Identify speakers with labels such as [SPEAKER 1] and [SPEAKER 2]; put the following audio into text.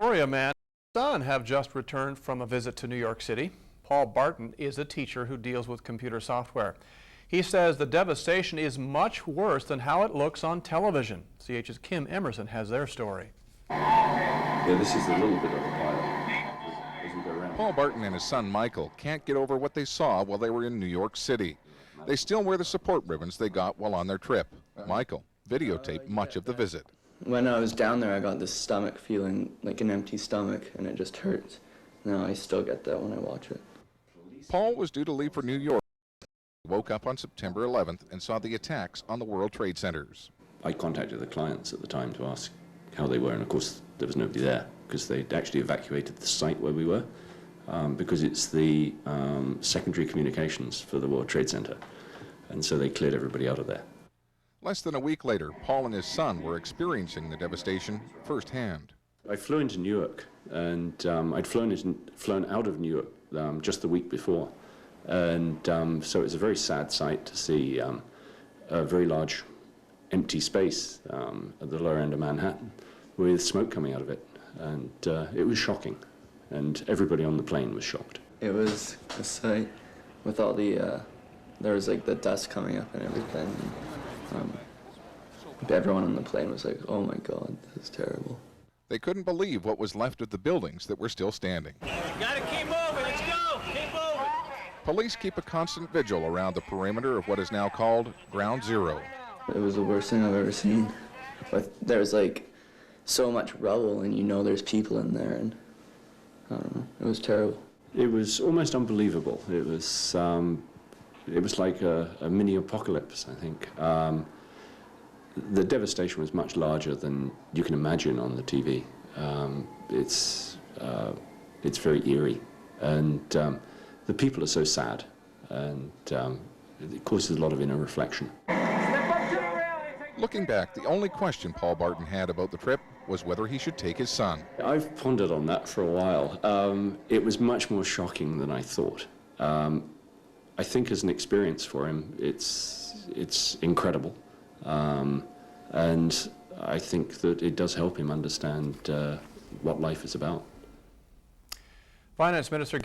[SPEAKER 1] Victoria man and son have just returned from a visit to New York City. Paul Barton is a teacher who deals with computer software. He says the devastation is much worse than how it looks on television. CH's Kim Emerson has their story.
[SPEAKER 2] Yeah, this is a little bit of a pile as we go around.
[SPEAKER 3] Paul Barton and his son Michael can't get over what they saw while they were in New York City. They still wear the support ribbons they got while on their trip. Michael videotaped much of the visit.
[SPEAKER 4] When I was down there, I got this stomach feeling, like an empty stomach, and it just hurts. Now I still get that when I watch it.
[SPEAKER 3] Paul was due to leave for New York. He woke up on September 11th and saw the attacks on the World Trade Centers.
[SPEAKER 2] I contacted the clients at the time to ask how they were, and of course there was nobody there because they'd actually evacuated the site where we were because it's the secondary communications for the World Trade Center, and so they cleared everybody out of there.
[SPEAKER 3] Less than a week later, Paul and his son were experiencing the devastation firsthand.
[SPEAKER 2] I flew into Newark, and I'd flown out of Newark just the week before, and so it's a very sad sight to see a very large empty space at the lower end of Manhattan with smoke coming out of it, and it was shocking, and everybody on the plane was shocked.
[SPEAKER 4] It was a sight with all the, there was like the dust coming up and everything. Everyone on the plane was like, oh my God, this is terrible.
[SPEAKER 3] They couldn't believe what was left of the buildings that were still standing.
[SPEAKER 5] Gotta keep moving, let's go, keep moving.
[SPEAKER 3] Police keep a constant vigil around the perimeter of what is now called Ground Zero.
[SPEAKER 4] It was the worst thing I've ever seen. There's like so much rubble and you know there's people in there, and I don't know, it was terrible.
[SPEAKER 2] It was almost unbelievable. It was like a mini apocalypse, I think. The devastation was much larger than you can imagine on the TV. It's very eerie, and the people are so sad, and it causes a lot of inner reflection.
[SPEAKER 3] Looking back, the only question Paul Barton had about the trip was whether he should take his son.
[SPEAKER 2] I've pondered on that for a while. It was much more shocking than I thought. I think as an experience for him, it's incredible. And I think that it does help him understand what life is about.
[SPEAKER 1] Finance Minister